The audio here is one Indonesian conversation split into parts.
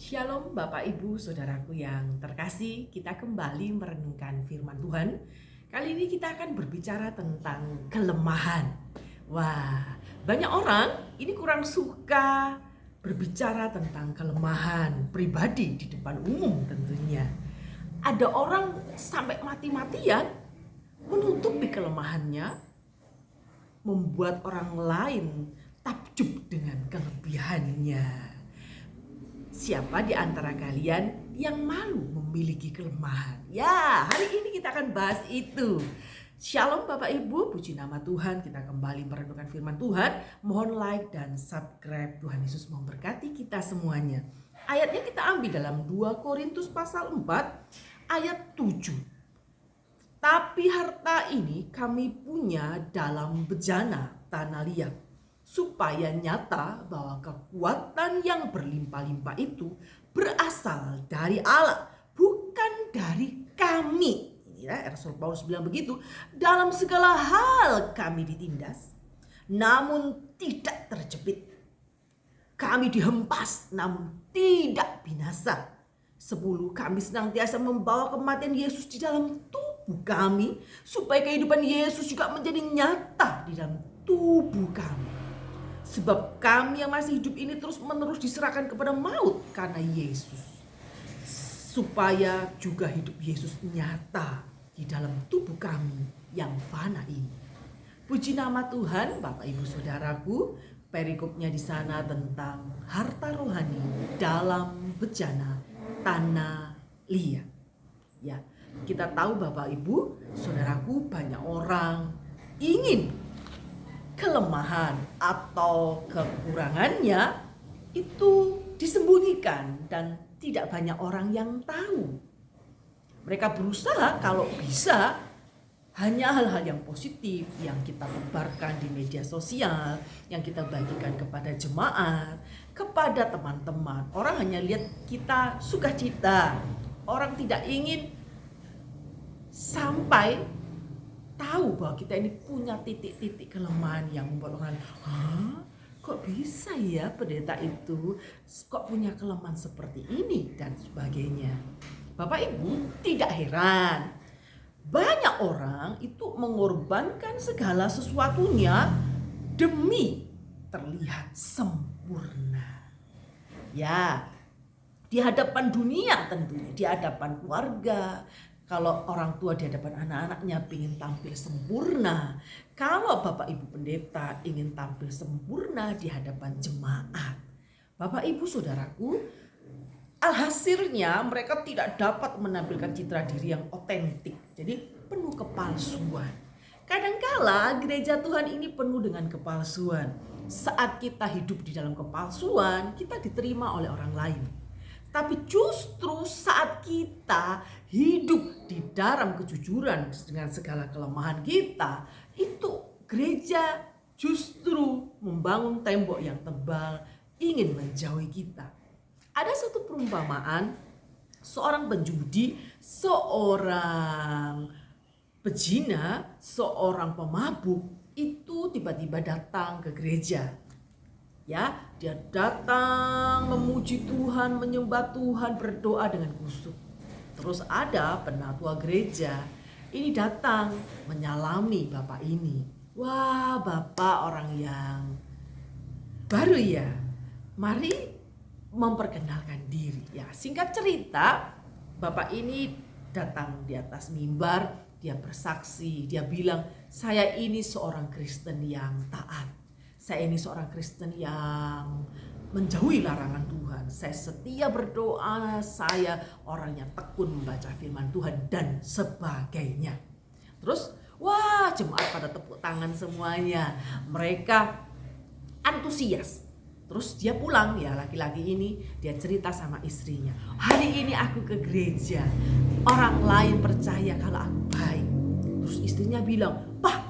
Shalom Bapak Ibu Saudaraku yang terkasih, kita kembali merenungkan firman Tuhan. Kali ini kita akan berbicara tentang kelemahan. Wah, banyak orang ini kurang suka berbicara tentang kelemahan pribadi di depan umum tentunya. Ada orang sampai mati-matian menutupi kelemahannya, membuat orang lain takjub dengan kelebihannya. Siapa di antara kalian yang malu memiliki kelemahan? Ya, hari ini kita akan bahas itu. Shalom Bapak Ibu, puji nama Tuhan. Kita kembali merenungkan firman Tuhan. Mohon like dan subscribe. Tuhan Yesus memberkati kita semuanya. Ayatnya kita ambil dalam 2 Korintus pasal 4 ayat 7. Tapi harta ini kami punya dalam bejana tanah liat, supaya nyata bahwa kekuatan yang berlimpah-limpah itu berasal dari Allah, bukan dari kami. Ya, Rasul Paulus bilang begitu. Dalam segala hal kami ditindas, namun tidak terjepit. Kami dihempas, namun tidak binasa. 10. Kami senantiasa membawa kematian Yesus di dalam tubuh kami, supaya kehidupan Yesus juga menjadi nyata di dalam tubuh kami. Sebab kami yang masih hidup ini terus-menerus diserahkan kepada maut karena Yesus, supaya juga hidup Yesus nyata di dalam tubuh kami yang fana ini. Puji nama Tuhan, Bapak Ibu Saudaraku. Perikopnya di sana tentang harta rohani dalam bejana tanah liat. Ya, kita tahu Bapak Ibu Saudaraku, banyak orang ingin kelemahan atau kekurangannya itu disembunyikan dan tidak banyak orang yang tahu. Mereka berusaha kalau bisa hanya hal-hal yang positif yang kita tebarkan di media sosial, yang kita bagikan kepada jemaat, kepada teman-teman. Orang hanya lihat kita sukacita. Orang tidak ingin sampai tahu bahwa kita ini punya titik-titik kelemahan yang membuat orang, kok bisa ya pendeta itu kok punya kelemahan seperti ini dan sebagainya. Bapak Ibu, tidak heran banyak orang itu mengorbankan segala sesuatunya demi terlihat sempurna. Ya, di hadapan dunia tentunya, di hadapan keluarga. Kalau orang tua di hadapan anak-anaknya ingin tampil sempurna. Kalau Bapak Ibu pendeta ingin tampil sempurna di hadapan jemaat. Bapak Ibu Saudaraku, alhasilnya mereka tidak dapat menampilkan citra diri yang otentik. Jadi penuh kepalsuan. Kadangkala gereja Tuhan ini penuh dengan kepalsuan. Saat kita hidup di dalam kepalsuan, kita diterima oleh orang lain. Tapi justru saat kita hidup di dalam kejujuran dengan segala kelemahan kita, itu gereja justru membangun tembok yang tebal, ingin menjauhi kita. Ada satu perumpamaan, seorang penjudi, seorang pezina, seorang pemabuk itu tiba-tiba datang ke gereja. Ya, dia datang memuji Tuhan, menyembah Tuhan, berdoa dengan khusyuk. Terus ada penatua gereja ini datang menyalami bapak ini. Wah, bapak orang yang baru ya. Mari memperkenalkan diri. Ya, singkat cerita, bapak ini datang di atas mimbar, dia bersaksi, dia bilang, saya ini seorang Kristen yang taat. Saya ini seorang Kristen yang menjauhi larangan Tuhan. Saya setia berdoa, saya orang yang tekun membaca firman Tuhan dan sebagainya. Terus, wah, jemaat pada tepuk tangan semuanya. Mereka antusias. Terus dia pulang, ya laki-laki ini dia cerita sama istrinya. Hari ini aku ke gereja, orang lain percaya kalau aku baik. Terus istrinya bilang, "Pak,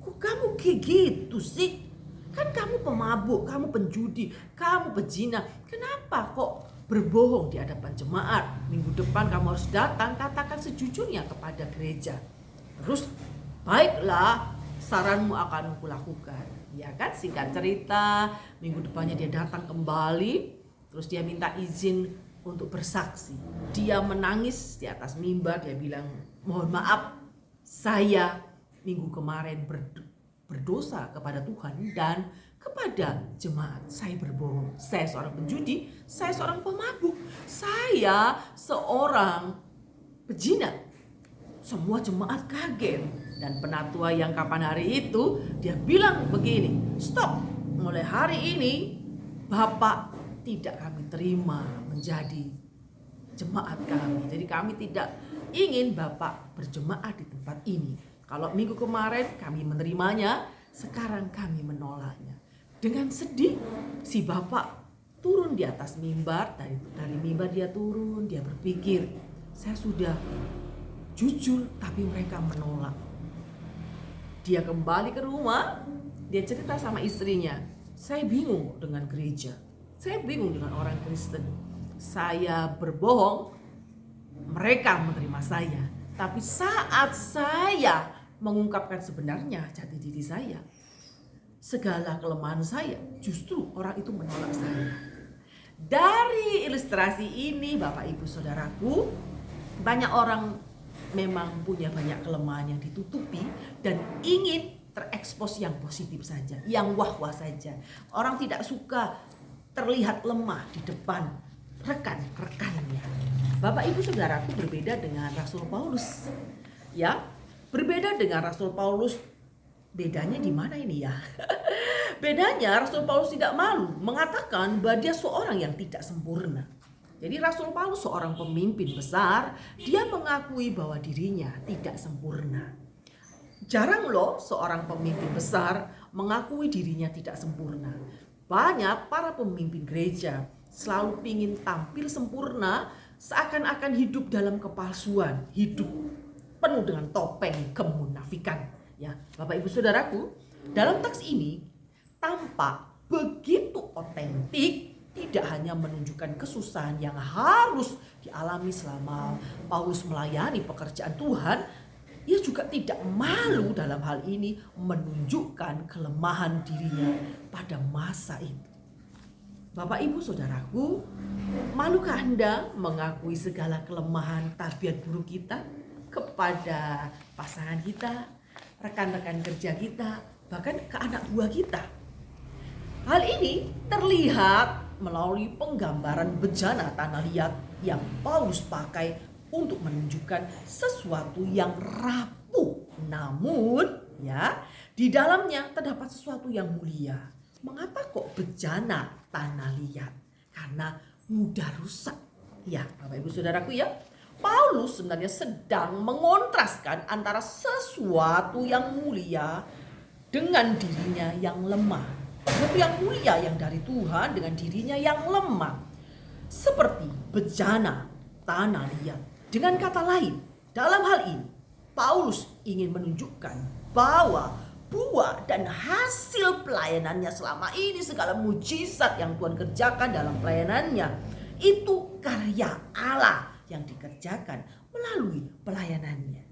kok kamu kayak gitu sih? Kan kamu pemabuk, kamu penjudi, kamu pezina. Kenapa kok berbohong di hadapan jemaat? Minggu depan kamu harus datang, katakan sejujurnya kepada gereja." Terus, baiklah, saranmu akan kulakukan. Ya kan, singkat cerita, minggu depannya dia datang kembali. Terus dia minta izin untuk bersaksi. Dia menangis di atas mimbar, dia bilang, mohon maaf, saya minggu kemarin berdosa kepada Tuhan dan kepada jemaat. Saya berbohong, saya seorang penjudi, saya seorang pemabuk, saya seorang pejinat. Semua jemaat kaget. Dan penatua yang kapan hari itu, dia bilang begini, stop, mulai hari ini Bapak tidak kami terima menjadi jemaat kami. Jadi kami tidak ingin Bapak berjemaat di tempat ini. Kalau minggu kemarin kami menerimanya, sekarang kami menolaknya. Dengan sedih si Bapak turun di atas mimbar, dari mimbar dia turun, dia berpikir, saya sudah jujur tapi mereka menolak. Dia kembali ke rumah, dia cerita sama istrinya, saya bingung dengan gereja, saya bingung dengan orang Kristen. Saya berbohong, mereka menerima saya. Tapi saat saya mengungkapkan sebenarnya jati diri saya, segala kelemahan saya, justru orang itu menolak saya. Dari ilustrasi ini Bapak Ibu Saudaraku, banyak orang memang punya banyak kelemahan yang ditutupi dan ingin terekspos yang positif saja, yang wah-wah saja. Orang tidak suka terlihat lemah di depan rekan-rekannya. Bapak Ibu Saudaraku, berbeda dengan Rasul Paulus. Ya, berbeda dengan Rasul Paulus. Bedanya di mana ini ya? Bedanya Rasul Paulus tidak malu mengatakan bahwa dia seorang yang tidak sempurna. Jadi Rasul Paulus seorang pemimpin besar, dia mengakui bahwa dirinya tidak sempurna. Jarang loh seorang pemimpin besar mengakui dirinya tidak sempurna. Banyak para pemimpin gereja selalu ingin tampil sempurna, seakan-akan hidup dalam kepalsuan, hidup penuh dengan topeng kemunafikan. Ya, Bapak Ibu Saudaraku, dalam teks ini tampak begitu otentik. Tidak hanya menunjukkan kesusahan yang harus dialami selama Paulus melayani pekerjaan Tuhan, ia juga tidak malu dalam hal ini menunjukkan kelemahan dirinya pada masa itu. Bapak Ibu Saudaraku, malukah Anda mengakui segala kelemahan tabiat buruk kita kepada pasangan kita, rekan-rekan kerja kita, bahkan ke anak buah kita? Hal ini terlihat melalui penggambaran bejana tanah liat yang Paulus pakai untuk menunjukkan sesuatu yang rapuh. Namun ya, di dalamnya terdapat sesuatu yang mulia. Mengapa kok bejana tanah liat? Karena mudah rusak. Ya, Bapak Ibu Saudaraku ya, Paulus sebenarnya sedang mengontraskan antara sesuatu yang mulia dengan dirinya yang lemah. Sesuatu yang mulia yang dari Tuhan dengan dirinya yang lemah. Seperti bejana tanah liat. Dengan kata lain, dalam hal ini Paulus ingin menunjukkan bahwa buah dan hasil pelayanannya selama ini, segala mujizat yang Tuhan kerjakan dalam pelayanannya, itu karya Allah yang dikerjakan melalui pelayanannya.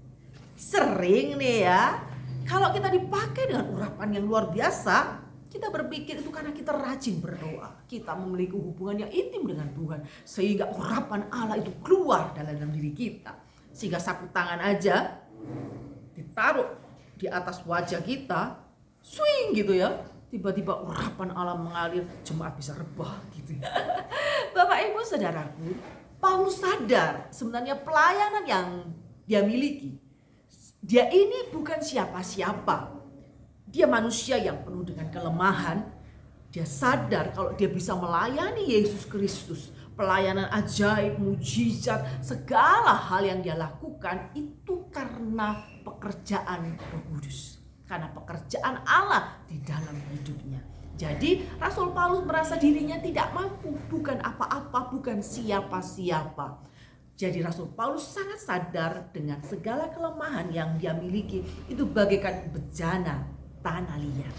Sering nih ya, kalau kita dipakai dengan urapan yang luar biasa, kita berpikir itu karena kita rajin berdoa, kita memiliki hubungan yang intim dengan Tuhan, sehingga urapan Allah itu keluar dalam diri kita. Sehingga sapu tangan aja ditaruh di atas wajah kita, swing gitu ya, tiba-tiba urapan Allah mengalir, jemaat bisa rebah gitu. Bapak Ibu Saudaraku, Paulus sadar sebenarnya pelayanan yang dia miliki, dia ini bukan siapa-siapa. Dia manusia yang penuh dengan kelemahan. Dia sadar kalau dia bisa melayani Yesus Kristus, pelayanan ajaib, mujizat, segala hal yang dia lakukan itu karena pekerjaan Roh Kudus, karena pekerjaan Allah di dalam hidupnya. Jadi Rasul Paulus merasa dirinya tidak mampu, bukan apa-apa, bukan siapa-siapa. Jadi Rasul Paulus sangat sadar dengan segala kelemahan yang dia miliki itu bagaikan bejana tanah liat.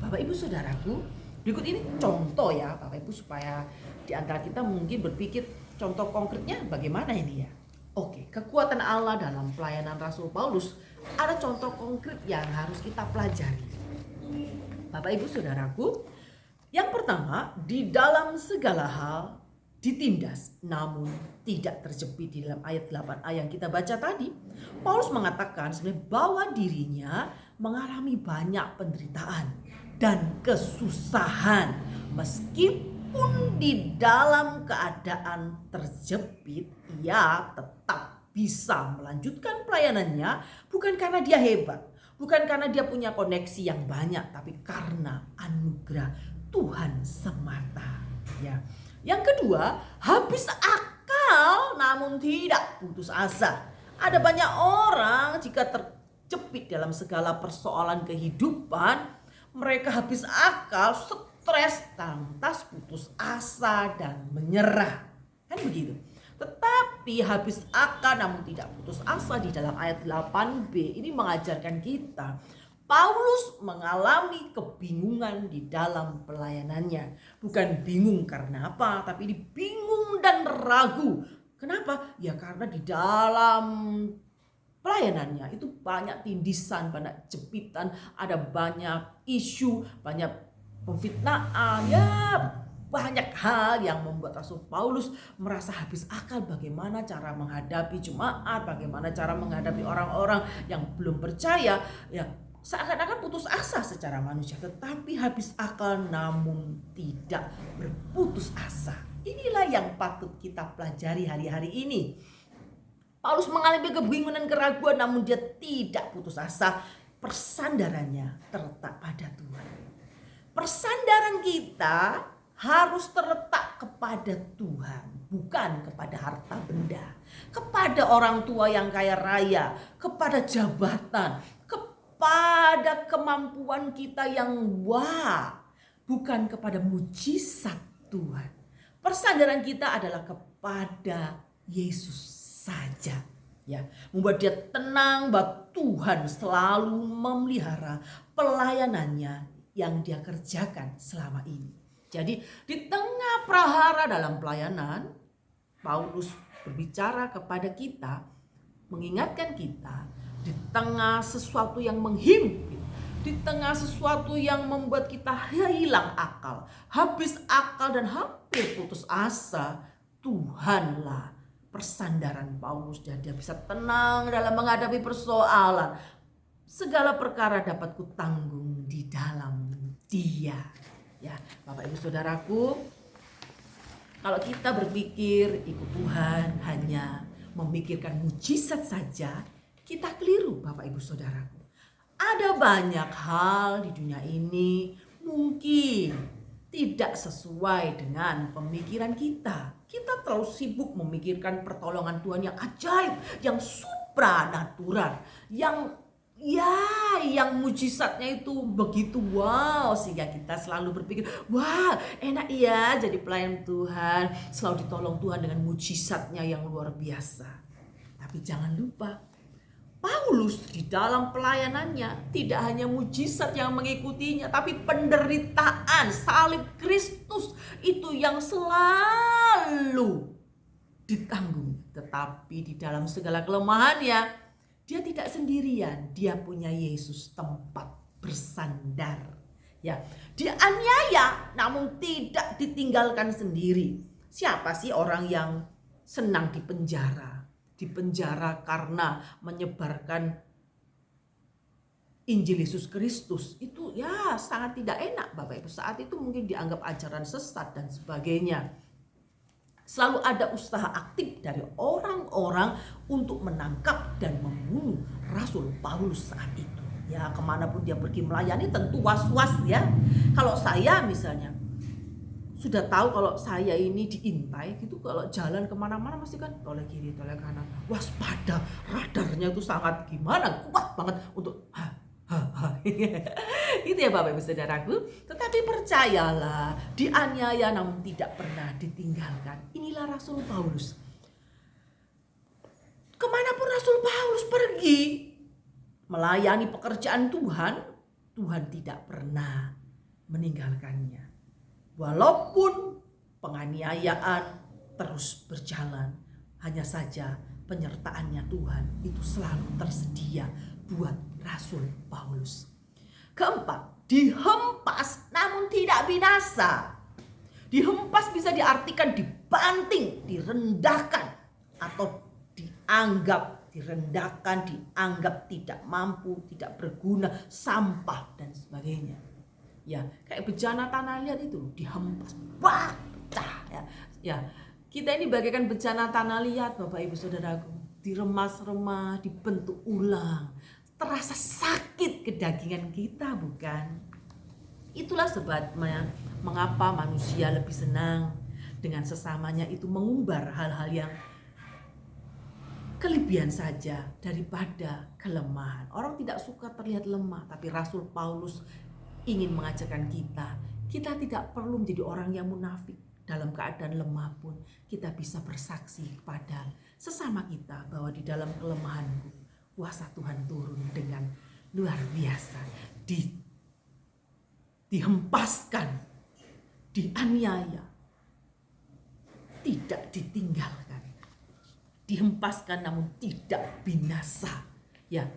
Bapak Ibu Saudaraku, berikut ini contoh ya Bapak Ibu, supaya di antara kita mungkin berpikir contoh konkretnya bagaimana ini ya. Oke, kekuatan Allah dalam pelayanan Rasul Paulus, ada contoh konkret yang harus kita pelajari. Bapak Ibu Saudaraku, yang pertama, di dalam segala hal ditindas namun tidak terjepit di dalam ayat 8a yang kita baca tadi. Paulus mengatakan sebenarnya bahwa dirinya mengalami banyak penderitaan dan kesusahan meskipun di dalam keadaan terjepit ia tetap bisa melanjutkan pelayanannya, bukan karena dia hebat, bukan karena dia punya koneksi yang banyak, tapi karena anugerah Tuhan semata. Ya. Yang kedua, habis akal namun tidak putus asa. Ada banyak orang jika terjepit dalam segala persoalan kehidupan, mereka habis akal, stres, lantas putus asa dan menyerah. Kan begitu. Tetapi habis akal namun tidak putus asa di dalam ayat 8b ini mengajarkan kita Paulus mengalami kebingungan di dalam pelayanannya. Bukan bingung karena apa, tapi bingung dan ragu. Kenapa? Ya karena di dalam pelayanannya itu banyak tindisan, banyak jepitan, ada banyak isu, banyak pemfitnaan, ya banyak hal yang membuat Rasul Paulus merasa habis akal bagaimana cara menghadapi jemaat, bagaimana cara menghadapi orang-orang yang belum percaya, ya seakan-akan putus asa secara manusia, tetapi habis akal namun tidak berputus asa. Inilah yang patut kita pelajari hari-hari ini. Paulus mengalami kebingungan dan keraguan namun dia tidak putus asa. Persandarannya terletak pada Tuhan. Persandaran kita harus terletak kepada Tuhan, bukan kepada harta benda, kepada orang tua yang kaya raya, kepada jabatan, pada kemampuan kita yang bukan kepada mujizat Tuhan. Persandaran kita adalah kepada Yesus saja. Ya, membuat dia tenang bahwa Tuhan selalu memelihara pelayanannya yang dia kerjakan selama ini. Jadi di tengah prahara dalam pelayanan, Paulus berbicara kepada kita, mengingatkan kita, di tengah sesuatu yang menghimpit, di tengah sesuatu yang membuat kita hilang akal, habis akal dan hampir putus asa, Tuhanlah persandaran Paulus dan dia bisa tenang dalam menghadapi persoalan. Segala perkara dapat kutanggung di dalam Dia. Ya, Bapak Ibu Saudaraku, kalau kita berpikir ikut Tuhan hanya memikirkan mujizat saja, kita keliru Bapak Ibu Saudaraku. Ada banyak hal di dunia ini mungkin tidak sesuai dengan pemikiran kita. Kita terlalu sibuk memikirkan pertolongan Tuhan yang ajaib, yang supranatural, yang mujizatnya itu begitu wow, sehingga kita selalu berpikir, wah enak ya jadi pelayan Tuhan, selalu ditolong Tuhan dengan mujizatnya yang luar biasa. Tapi jangan lupa, Paulus di dalam pelayanannya tidak hanya mujizat yang mengikutinya, tapi penderitaan salib Kristus itu yang selalu ditanggung. Tetapi di dalam segala kelemahannya, dia tidak sendirian, dia punya Yesus tempat bersandar. Ya, dia aniaya namun tidak ditinggalkan sendiri. Siapa sih orang yang senang dipenjara? Dipenjara karena menyebarkan Injil Yesus Kristus, itu ya sangat tidak enak Bapak Ibu. Saat itu mungkin dianggap ajaran sesat dan sebagainya. Selalu ada usaha aktif dari orang-orang untuk menangkap dan membunuh Rasul Paulus saat itu. Ya, kemanapun dia pergi melayani tentu was-was ya. Kalau saya misalnya sudah tahu kalau saya ini diintai gitu, kalau jalan kemana-mana mesti kan toleh kiri toleh kanan, waspada, radarnya itu sangat gimana, kuat banget untuk itu ya Bapak Ibu Saudaraku. Tetapi percayalah, dianiaya namun tidak pernah ditinggalkan. Inilah Rasul Paulus. Kemanapun Rasul Paulus pergi melayani pekerjaan Tuhan, Tuhan tidak pernah meninggalkannya. Walaupun penganiayaan terus berjalan, hanya saja penyertaannya Tuhan itu selalu tersedia buat Rasul Paulus. Keempat, dihempas namun tidak binasa. Dihempas bisa diartikan dibanting, direndahkan, atau dianggap direndahkan, dianggap tidak mampu, tidak berguna, sampah dan sebagainya. Ya, kayak bejana tanah liat itu dihempas, pecah ya. Ya, kita ini bagaikan bejana tanah liat, Bapak Ibu Saudaraku, diremas-remah, dibentuk ulang. Terasa sakit kedagingan kita, bukan? Itulah sebabnya mengapa manusia lebih senang dengan sesamanya itu mengumbar hal-hal yang kelebihan saja daripada kelemahan. Orang tidak suka terlihat lemah, tapi Rasul Paulus ingin mengajarkan kita tidak perlu menjadi orang yang munafik. Dalam keadaan lemah pun kita bisa bersaksi kepada sesama kita bahwa di dalam kelemahanku kuasa Tuhan turun dengan luar biasa. Dihempaskan, dianiaya, tidak ditinggalkan. Dihempaskan namun tidak binasa. Ya,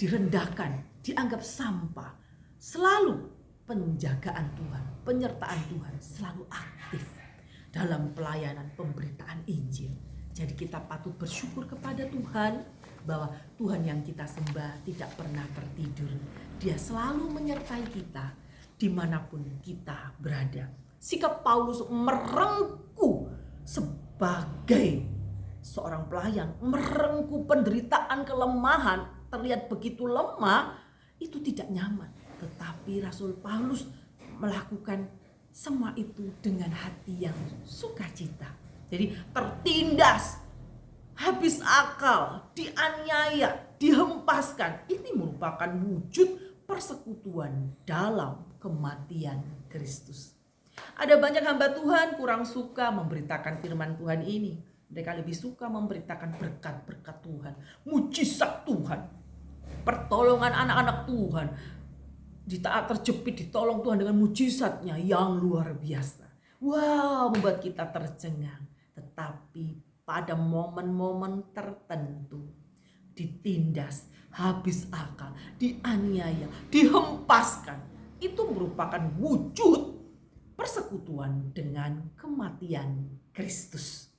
direndahkan, dianggap sampah. Selalu penjagaan Tuhan, penyertaan Tuhan selalu aktif dalam pelayanan pemberitaan Injil. Jadi kita patut bersyukur kepada Tuhan bahwa Tuhan yang kita sembah tidak pernah tertidur. Dia selalu menyertai kita dimanapun kita berada. Sikap Paulus merengkuh sebagai seorang pelayan, merengkuh penderitaan, kelemahan, terlihat begitu lemah, itu tidak nyaman. Tetapi Rasul Paulus melakukan semua itu dengan hati yang sukacita. Jadi tertindas, habis akal, dianiaya, dihempaskan. Ini merupakan wujud persekutuan dalam kematian Kristus. Ada banyak hamba Tuhan kurang suka memberitakan firman Tuhan ini. Mereka lebih suka memberitakan berkat-berkat Tuhan, mujizat Tuhan, pertolongan anak-anak Tuhan. Di taat terjepit ditolong Tuhan dengan mujizatnya yang luar biasa. Wow, membuat kita tercengang. Tetapi pada momen-momen tertentu ditindas, habis akal, dianiaya, dihempaskan. Itu merupakan wujud persekutuan dengan kematian Kristus.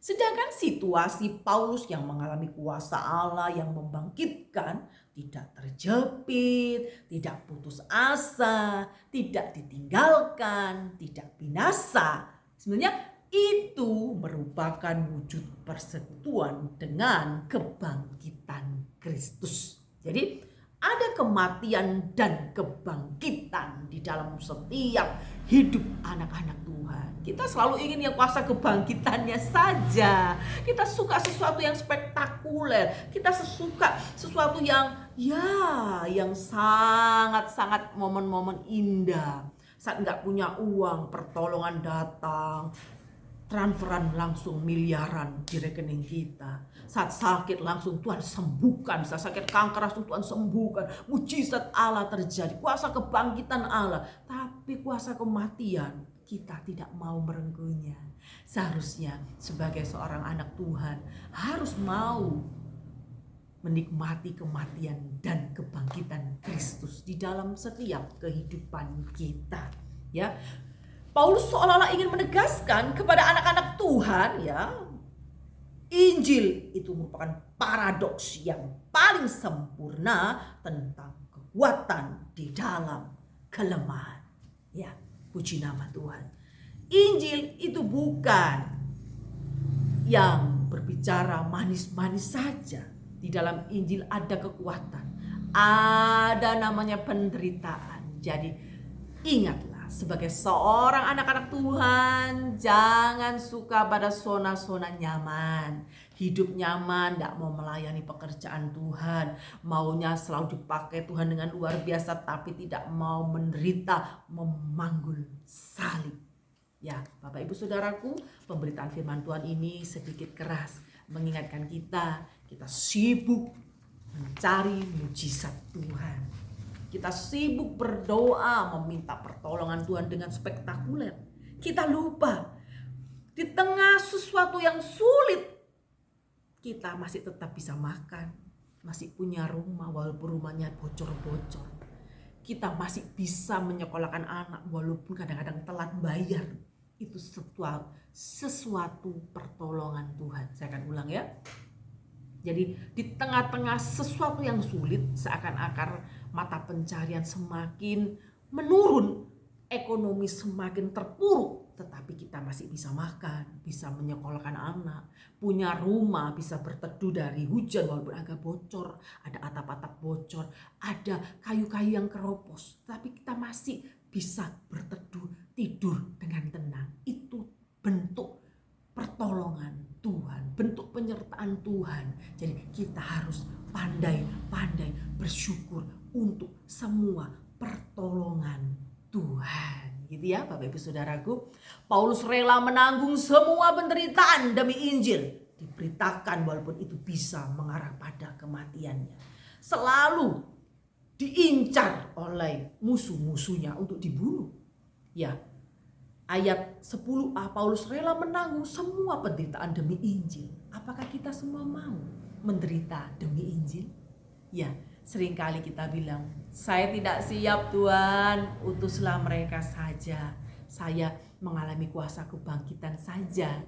Sedangkan situasi Paulus yang mengalami kuasa Allah yang membangkitkan, tidak terjepit, tidak putus asa, tidak ditinggalkan, tidak binasa. Sebenarnya itu merupakan wujud persekutuan dengan kebangkitan Kristus. Jadi ada kematian dan kebangkitan di dalam setiap hidup anak-anak Tuhan. Kita selalu ingin yang kuasa kebangkitannya saja. Kita suka sesuatu yang spektakuler. Kita suka sesuatu yang sangat-sangat momen-momen indah. Saat nggak punya uang, pertolongan datang, transferan langsung miliaran di rekening kita. Saat sakit langsung Tuhan sembuhkan. Saat sakit kanker langsung Tuhan sembuhkan. Mujizat Allah terjadi. Kuasa kebangkitan Allah. Tapi kuasa kematian kita tidak mau merengkuhnya. Seharusnya sebagai seorang anak Tuhan harus mau menikmati kematian dan kebangkitan Kristus di dalam setiap kehidupan kita. Ya, Paulus seolah-olah ingin menegaskan kepada anak-anak Tuhan, ya, Injil itu merupakan paradoks yang paling sempurna tentang kekuatan di dalam kelemahan. Ya, puji nama Tuhan. Injil itu bukan yang berbicara manis-manis saja. Di dalam Injil ada kekuatan, ada namanya penderitaan. Jadi ingatlah, sebagai seorang anak-anak Tuhan, jangan suka pada zona-zona nyaman. Hidup nyaman, tidak mau melayani pekerjaan Tuhan, maunya selalu dipakai Tuhan dengan luar biasa, tapi tidak mau menderita, memanggul salib. Ya, Bapak Ibu Saudaraku, pemberitaan firman Tuhan ini sedikit keras, mengingatkan kita sibuk mencari mujizat Tuhan. Kita sibuk berdoa meminta pertolongan Tuhan dengan spektakuler. Kita lupa di tengah sesuatu yang sulit kita masih tetap bisa makan, masih punya rumah walaupun rumahnya bocor-bocor. kita masih bisa menyekolahkan anak walaupun kadang-kadang telat bayar. Itu sesuatu pertolongan Tuhan. Saya akan ulang ya. Jadi di tengah-tengah sesuatu yang sulit, seakan-akan mata pencarian semakin menurun, ekonomi semakin terpuruk, tetapi kita masih bisa makan, bisa menyekolahkan anak, punya rumah, bisa berteduh dari hujan walaupun agak bocor, ada atap-atap bocor, ada kayu-kayu yang keropos, tapi kita masih bisa berteduh, tidur dengan tenang. Itu bentuk pertolongan Tuhan, bentuk penyertaan Tuhan. Jadi kita harus pandai-pandai bersyukur untuk semua pertolongan Tuhan. Gitu ya Bapak Ibu Saudaraku. Paulus rela menanggung semua penderitaan demi Injil. Diberitakan walaupun itu bisa mengarah pada kematiannya. Selalu diincar oleh musuh-musuhnya untuk dibunuh. Ya, ayat 10a, Paulus rela menanggung semua penderitaan demi Injil. Apakah kita semua mau menderita demi Injil? Ya, seringkali kita bilang, saya tidak siap Tuhan, utuslah mereka saja. Saya mengalami kuasa kebangkitan saja.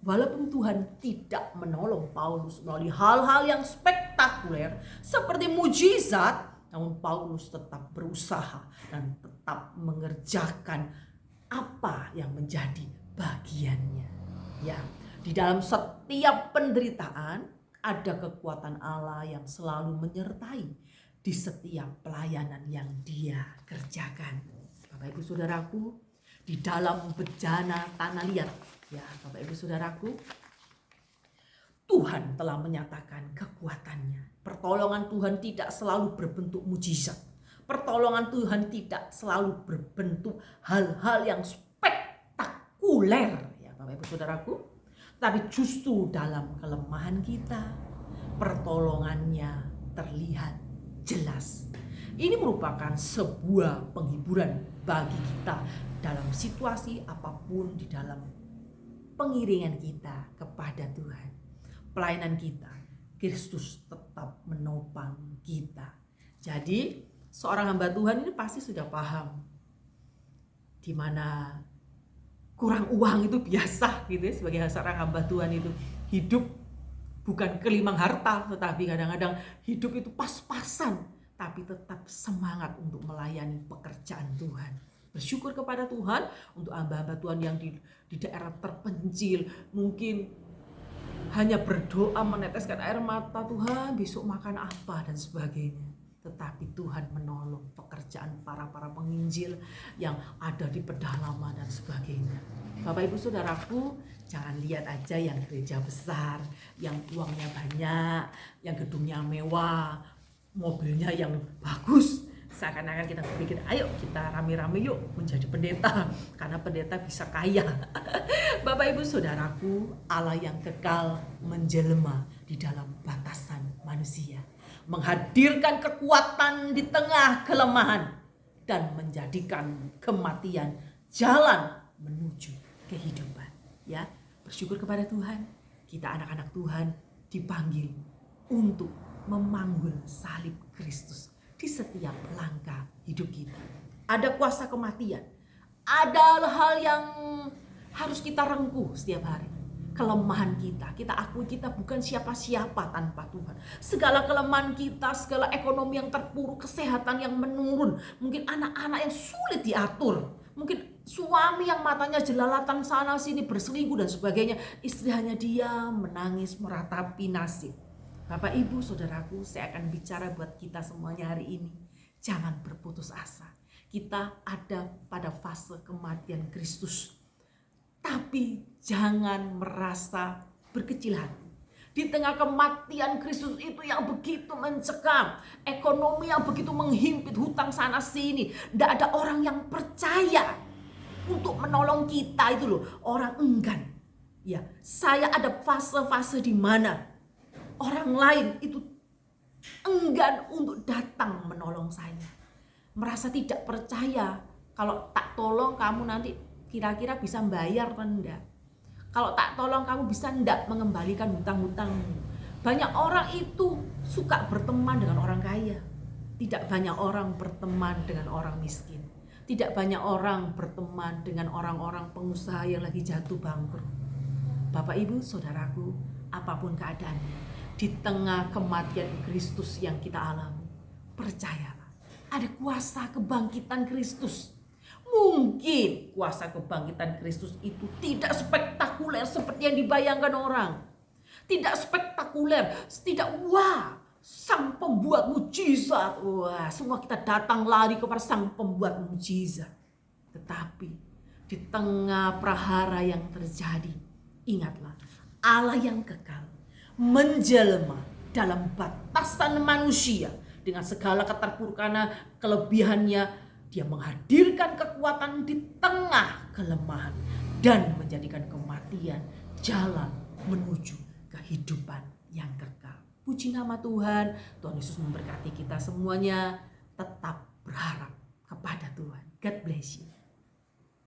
Walaupun Tuhan tidak menolong Paulus melalui hal-hal yang spektakuler seperti mujizat, namun Paulus tetap berusaha dan tetap mengerjakan apa yang menjadi bagiannya. Ya, di dalam setiap penderitaan ada kekuatan Allah yang selalu menyertai di setiap pelayanan yang Dia kerjakan. Bapak Ibu Saudaraku, di dalam bejana tanah liat, ya Bapak Ibu Saudaraku, Tuhan telah menyatakan kekuatannya. Pertolongan Tuhan tidak selalu berbentuk mujizat. Pertolongan Tuhan tidak selalu berbentuk hal-hal yang spektakuler, ya Bapak Ibu Saudaraku. Tapi justru dalam kelemahan kita, pertolongannya terlihat jelas. Ini merupakan sebuah penghiburan bagi kita dalam situasi apapun, di dalam pengiringan kita kepada Tuhan. Pelayanan kita, Kristus tetap menopang kita. Jadi seorang hamba Tuhan ini pasti sudah paham di mana kurang uang itu biasa gitu ya. Sebagai seorang hamba Tuhan itu hidup bukan kelimang harta, tetapi kadang-kadang hidup itu pas-pasan, tapi tetap semangat untuk melayani pekerjaan Tuhan. Bersyukur kepada Tuhan untuk hamba-hamba Tuhan yang di daerah terpencil, mungkin hanya berdoa meneteskan air mata, Tuhan besok makan apa dan sebagainya. Tetapi Tuhan menolong pekerjaan para penginjil yang ada di pedalaman dan sebagainya. Bapak Ibu Saudaraku, jangan lihat aja yang gereja besar, yang uangnya banyak, yang gedungnya mewah, mobilnya yang bagus. Seakan-akan kita berpikir, ayo kita rame-rame yuk menjadi pendeta, karena pendeta bisa kaya. Bapak Ibu Saudaraku, Allah yang kekal menjelma di dalam batasan manusia, menghadirkan kekuatan di tengah kelemahan, dan menjadikan kematian jalan menuju kehidupan. Ya, bersyukur kepada Tuhan, kita anak-anak Tuhan dipanggil untuk memanggul salib Kristus di setiap langkah hidup kita. Ada kuasa kematian, ada hal yang harus kita rengkuh setiap hari. Kelemahan kita akui kita bukan siapa-siapa tanpa Tuhan. Segala kelemahan kita, segala ekonomi yang terpuruk, kesehatan yang menurun, mungkin anak-anak yang sulit diatur, mungkin suami yang matanya jelalatan sana sini berselingkuh dan sebagainya, istri hanya diam menangis meratapi nasib. Bapak Ibu Saudaraku, saya akan bicara buat kita semuanya hari ini. Jangan berputus asa. Kita ada pada fase kematian Kristus. Tapi jangan merasa berkecil hati. Di tengah kematian Kristus itu yang begitu mencekam, ekonomi yang begitu menghimpit, hutang sana sini, tidak ada orang yang percaya untuk menolong kita itu loh. Orang enggan. Ya, saya ada fase-fase di mana orang lain itu enggan untuk datang menolong saya. Merasa tidak percaya, kalau tak tolong kamu nanti kira-kira bisa bayar atau enggak. Kalau tak tolong kamu bisa enggak mengembalikan hutang-hutangmu. Banyak orang itu suka berteman dengan orang kaya. Tidak banyak orang berteman dengan orang miskin. Tidak banyak orang berteman dengan orang-orang pengusaha yang lagi jatuh bangkrut. Bapak, Ibu, Saudaraku, apapun keadaannya, di tengah kematian Kristus yang kita alami, percayalah, ada kuasa kebangkitan Kristus. Mungkin kuasa kebangkitan Kristus itu tidak spektakuler seperti yang dibayangkan orang. Tidak spektakuler, tidak wah, sang pembuat mujizat. Wah, semua kita datang lari kepada sang pembuat mujizat. Tetapi di tengah prahara yang terjadi, ingatlah, Allah yang kekal menjelma dalam batasan manusia dengan segala keterpurukan kelebihannya. Dia menghadirkan kekuatan di tengah kelemahan dan menjadikan kematian jalan menuju kehidupan yang kekal. Puji nama Tuhan. Tuhan Yesus memberkati kita semuanya. Tetap berharap kepada Tuhan. God bless you.